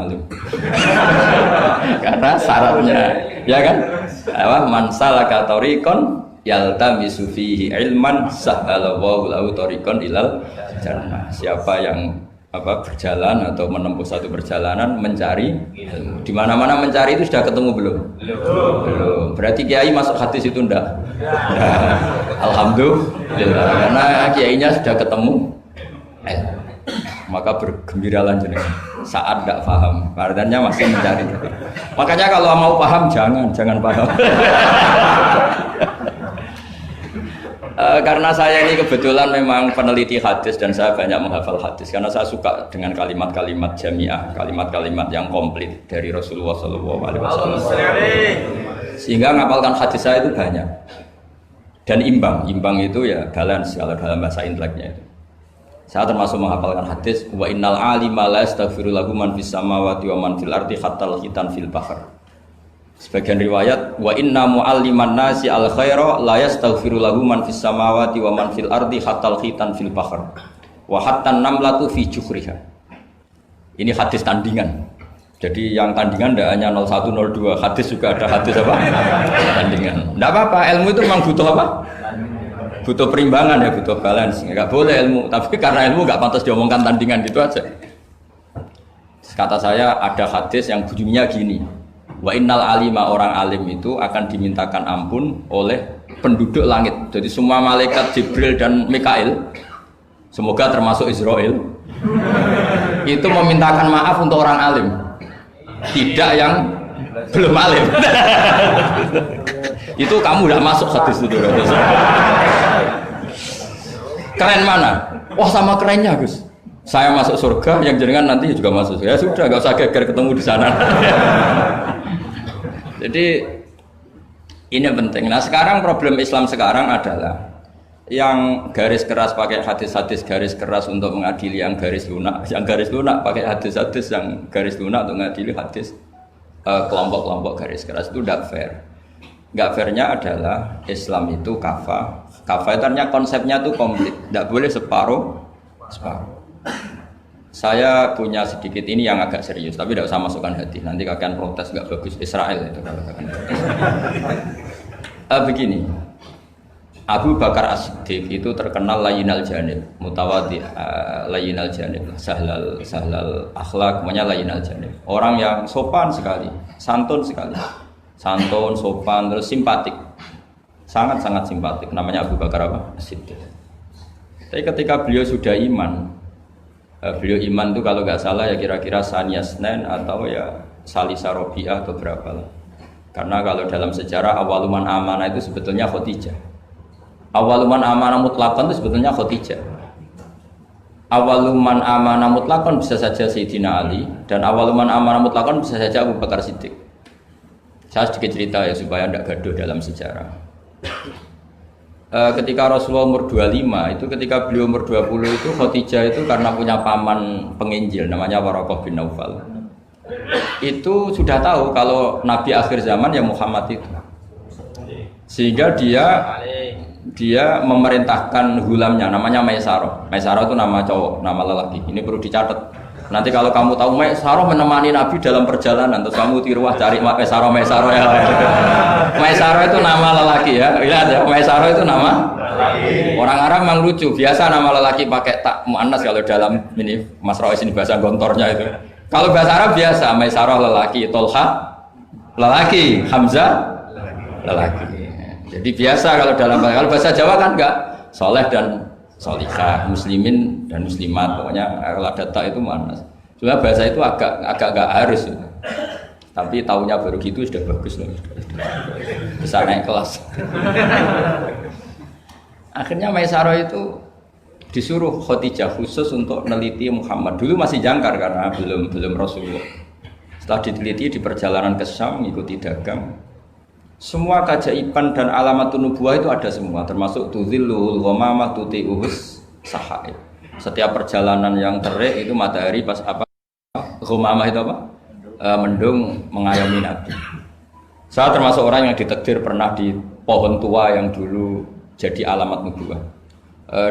alim. Karena syaratnya ya kan apa man salaka tariqan yaltamisu fihi ilman sahhalallahu lahu tariqan ilal jannah. Siapa yang berjalan atau menempuh satu perjalanan mencari ilmu. Di mana-mana mencari itu sudah ketemu belum? Belum. Berarti kiai masuk hadis itu ndak? Alhamdulillah karena kiainya sudah ketemu ilmu. Maka bergembiralah jenengan saat tidak paham, artinya masih mencari. Makanya kalau mau paham jangan paham. Karena saya ini kebetulan memang peneliti hadis dan saya banyak menghafal hadis karena saya suka dengan kalimat-kalimat jamiah, kalimat-kalimat yang komplit dari Rasulullah SAW. Sehingga ngapalkan hadis saya itu banyak dan imbang itu ya balance kalau dalam bahasa inteleknya itu. Saya termasuk menghafalkan hadis wa innal alima la yastaghfiru lahu man fis samawati wa man fil ardi hatta al-khitan fil bahr. Sebagian riwayat wa inna mualliman nasi al khaira la yastaghfiru lahu man fis samawati wa man fil ardi hatta al-khitan fil bahr. Wa hatta an-namlatu fi juhriha. Ini hadis tandingan. Jadi yang tandingan tidak hanya 01 02, hadis juga ada hadis apa? Tandingan. Tidak apa-apa, ilmu itu memang butuh apa? Butuh perimbangan ya, butuh balance. Enggak boleh ilmu, tapi karena ilmu enggak pantas diomongkan tandingan gitu aja. Kata saya ada hadis yang bunyinya gini. Wa innal alima, orang alim itu akan dimintakan ampun oleh penduduk langit. Jadi semua malaikat Jibril dan Mikail, semoga termasuk Israel, itu memintakan maaf untuk orang alim. Tidak yang belum alim. Itu kamu udah masuk hadis itu. Keren mana? Wah sama kerennya Gus. Saya masuk surga, yang jenengan nanti juga masuk. Ya sudah, nggak usah geger ketemu di sana. Jadi ini penting. Nah sekarang problem Islam sekarang adalah yang garis keras pakai hadis-hadis garis keras untuk mengadili yang garis lunak pakai hadis-hadis yang garis lunak untuk mengadili hadis kelompok-kelompok garis keras itu tidak fair. Nggak fairnya adalah Islam itu kafah itu artinya konsepnya itu komplit, tidak boleh separuh. Saya punya sedikit ini yang agak serius, tapi tidak usah masukkan hati. Nanti kalian protes nggak bagus Israel itu kalau kalian protes. Begini, Abu Bakar As-Siddiq itu terkenal layinal janib, mutawadhi, layinal janib, sahlal akhlak, namanya layinal janib. Orang yang sopan sekali, santun sekali, santun, sopan, terus simpatik. Sangat-sangat simpatik, namanya Abu Bakar As-Siddiq. Tapi ketika beliau sudah iman, beliau iman itu kalau nggak salah ya kira-kira Saniyasnen atau ya Salisa Robiah atau berapa lah. Karena kalau dalam sejarah awaluman amanah itu sebetulnya Khadijah. Awaluman amanah mutlakon itu sebetulnya Khadijah. Awaluman amanah mutlakon bisa saja Sayyidina Ali dan awaluman amanah mutlakon bisa saja Abu Bakar Siddiq. Saya sedikit cerita ya supaya tidak gaduh dalam sejarah. Ketika Rasulullah umur 25 itu ketika beliau umur 20 itu Khadijah itu karena punya paman penginjil namanya Waraqah bin Naufal. Itu sudah tahu kalau Nabi akhir zaman ya Muhammad itu. Sehingga dia memerintahkan hulamnya namanya Maisarah. Maisarah itu nama cowok, nama lelaki. Ini perlu dicatat. Nanti kalau kamu tahu Maisarah menemani Nabi dalam perjalanan, terus kamu tiruah cari Maisarah ya. Maisarah itu nama lelaki ya. Lihat ya, Maisarah itu nama. Orang Arab memang lucu. Biasa nama lelaki pakai tak muannas kalau dalam ini Mas Rois ini bahasa gontornya itu. Kalau bahasa Arab biasa Maisarah lelaki, Tolha lelaki, Hamzah lelaki. Jadi biasa kalau bahasa Jawa kan enggak soleh dan solihah, muslimin dan muslimat, pokoknya kalau ada tak itu muannas. Cuma bahasa itu agak enggak harus. Tapi tahunya baru gitu sudah bagus loh. Bisa naik kelas. Akhirnya Maisarah itu disuruh Khadijah khusus untuk meneliti Muhammad. Dulu masih jangkar karena belum Rasulullah. Setelah diteliti di perjalanan ke Syam mengikuti dagang. Semua keajaiban dan alamatun nubuwah itu ada semua, termasuk tuzillul ghamamah tuti'us sahaib. Setiap perjalanan yang terik itu matahari pas apa? Ghamamah itu apa? Mendung mengayomi Nabi. Saya termasuk orang yang ditakdir pernah di pohon tua yang dulu jadi alamat nubuwah.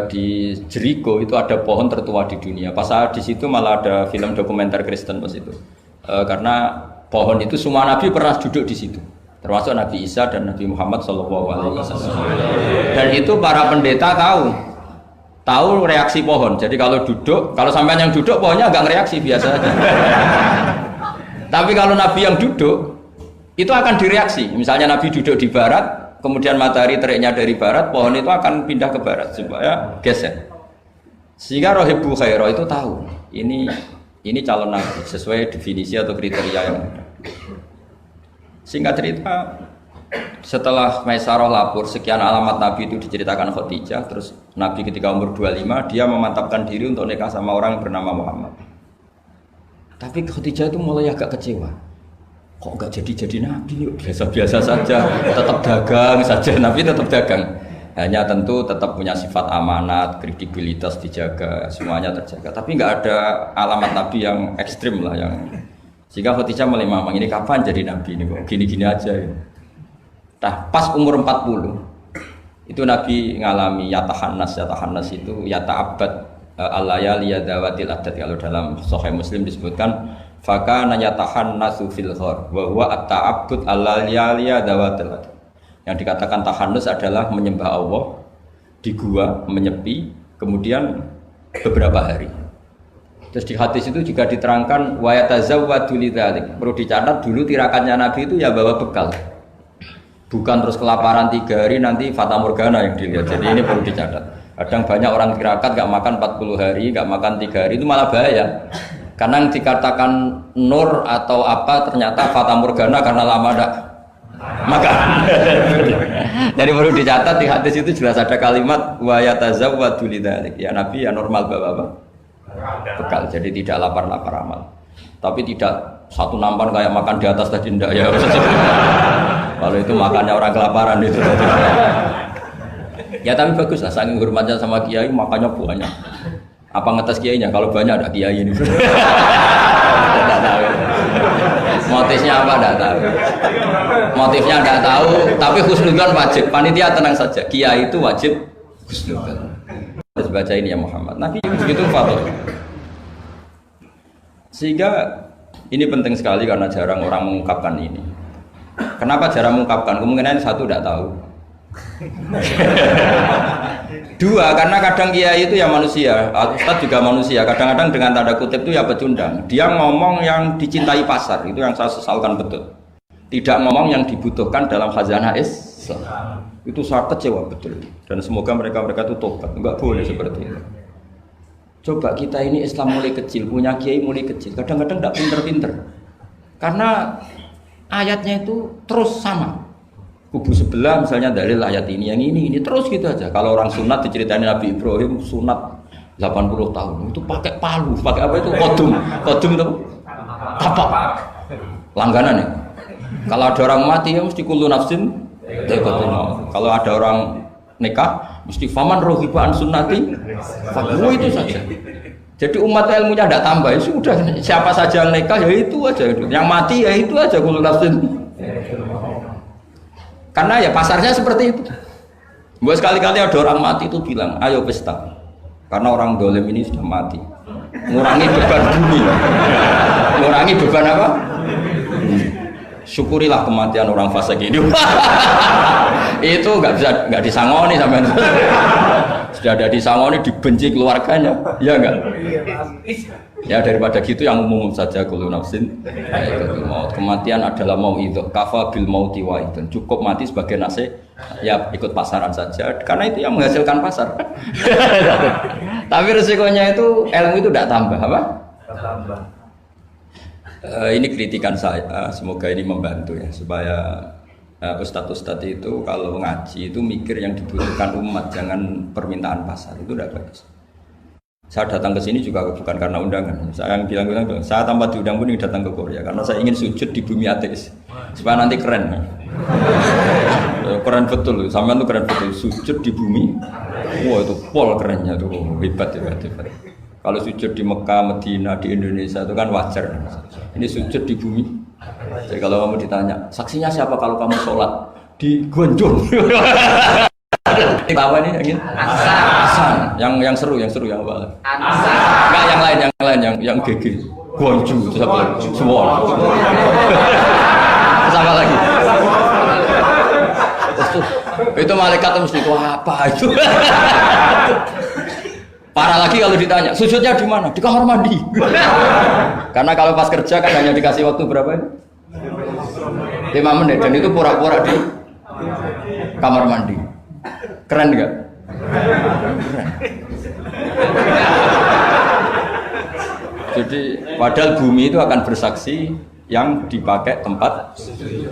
Di Jericho itu ada pohon tertua di dunia. Pas saya di situ malah ada film dokumenter Kristen pas itu. karena pohon itu semua nabi pernah duduk di situ, termasuk Nabi Isa dan Nabi Muhammad SAW. Dan itu para pendeta tahu reaksi pohon. Jadi kalau duduk, kalau sampean yang duduk pohonnya agak reaksi biasa aja. Tapi kalau nabi yang duduk itu akan direaksi. Misalnya nabi duduk di barat, kemudian matahari teriknya dari barat, pohon itu akan pindah ke barat supaya geser. Sehingga rohibu khairah itu tahu ini calon nabi sesuai definisi atau kriteria yang ada. Singkat cerita, setelah Maisarah lapor sekian alamat nabi itu diceritakan Khadijah, terus nabi ketika umur 25 dia memantapkan diri untuk nikah sama orang yang bernama Muhammad. Tapi Khadijah itu mulai agak kecewa. Kok enggak jadi nabi? Biasa-biasa saja, tetap dagang saja, nabi tetap dagang. Hanya tentu tetap punya sifat amanat, kredibilitas dijaga, semuanya terjaga. Tapi nggak ada alamat nabi yang ekstrim lah, yang sehingga Khadijah mulai mamang ini kapan jadi nabi ini kok gini-gini aja. Ya. Nah, pas umur 40 itu nabi ngalami yatahannas itu yata'abbad al-layali yadawatil adat. Kalau dalam Sahih Muslim disebutkan fakana yatahannasu fil ghar wa huwa at-ta'abbud al-layali yadawatil adat. Yang dikatakan tahannus adalah menyembah Allah di gua, menyepi, kemudian beberapa hari. Terus di hadis itu juga diterangkan wa yatazawwadu lidzalik. Perlu dicatat dulu tirakannya Nabi itu ya bawa bekal. Bukan terus kelaparan 3 hari nanti fata morgana yang dilihat. Jadi ini perlu dicatat. Kadang banyak orang tirakat gak makan 40 hari, gak makan 3 hari itu malah bahaya. Karena yang dikatakan nur atau apa ternyata fata morgana karena lama gak makan. Jadi perlu dicatat di hadis itu jelas ada kalimat wa yatazawwadu lidzalik. Ya Nabi ya normal bawa apa? Bekal. Jadi tidak lapar-lapar amal. Tapi tidak satu nampan kayak makan di atas tadi ndak ya. Kalau itu makannya orang kelaparan itu. Ya tapi bagus lah, saking hormatnya sama kiai makannya banyak. Apa ngetes kiainya? Kalau banyak ada kiai ini. Tidak tahu. Motifnya apa tidak tahu. Motifnya tidak tahu, tapi husnudzon wajib. Panitia tenang saja, kiai itu wajib husnudzon. Harus baca ini ya Muhammad. Nabi begitu fatwa. Sehingga ini penting sekali karena jarang orang mengungkapkan ini. Kenapa jarang mengungkapkan? Kemungkinan satu tidak tahu. Dua, karena kadang kiai itu ya manusia, Ustadz juga manusia. Kadang-kadang dengan tanda kutip itu ya pecundang. Dia ngomong yang dicintai pasar, itu yang saya sesalkan betul. Tidak ngomong yang dibutuhkan dalam khazanah Islam. Itu saya kecewa betul. Dan semoga mereka itu tobat. Enggak boleh seperti itu. Coba kita ini Islam mulai kecil, punya kiai mulai kecil. Kadang-kadang tidak pinter-pinter. Karena ayatnya itu terus sama. Kubu sebelah misalnya dalil ayat ini, yang ini terus gitu aja. Kalau orang sunat diceritain Nabi Ibrahim sunat 80 tahun itu pakai palu, pakai apa itu kodum itu apa? Langganan ya. Kalau ada orang mati ya mesti kullu nafsin dha'iqatul maut. Kalau ada orang nikah mesti faman rohibaan sunnati, fakmu itu saja. Jadi umat ilmunya tidak tambah, ya sudah siapa saja yang nikah ya itu aja, yang mati ya itu aja kullu nafsin. Karena ya pasarnya seperti itu. Buat sekali-kali ada orang mati itu bilang, ayo pesta. Karena orang dolim ini sudah mati. Ngurangi beban bumi. Ngurangi beban apa? Syukurilah kematian orang fasik ini. Itu nggak disangoni sampai. Sudah ada disangoni, dibenci keluarganya, ya enggak? Ya daripada gitu yang umum saja kullu nafsin dha'iqatul maut. Kematian adalah mau'idhah, kafa bil mauti wa'idun. Cukup mati sebagai nasihat, ya ikut pasaran saja. Karena itu yang menghasilkan pasar. Tapi resikonya itu ilmu itu tidak tambah, apa? Tambah. Ini kritikan saya, semoga ini membantu ya supaya ustadz-ustadz itu kalau ngaji itu mikir yang dibutuhkan umat, jangan permintaan pasar, itu tidak bagus. Saya datang ke sini juga bukan karena undangan. Saya yang bilang saya tanpa diundang pun datang ke Korea karena saya ingin sujud di bumi ateis supaya nanti keren. Keren betul, sampean tuh keren betul sujud di bumi. Wah itu pol kerennya tuh hebat. Kalau sujud di Mekah, Medina, di Indonesia itu kan wajar. Ini sujud di bumi. Jadi kalau kamu ditanya, saksinya siapa kalau kamu sholat di Gonjong? Tawa nih yang ini. Hasan. Yang seru yang apa? Enggak yang lain yang GG. Gonju itu apa lagi? Suwon. Sama lagi. Itu malaikat mesti itu apa itu? Parah lagi kalau ditanya, sujudnya di mana? Di kamar mandi. Karena kalau pas kerja kan hanya dikasih waktu berapa ini? 5 menit dan itu pura-pura di kamar mandi. Keren nggak? Keren. Jadi padahal bumi itu akan bersaksi yang dipakai tempat sujud.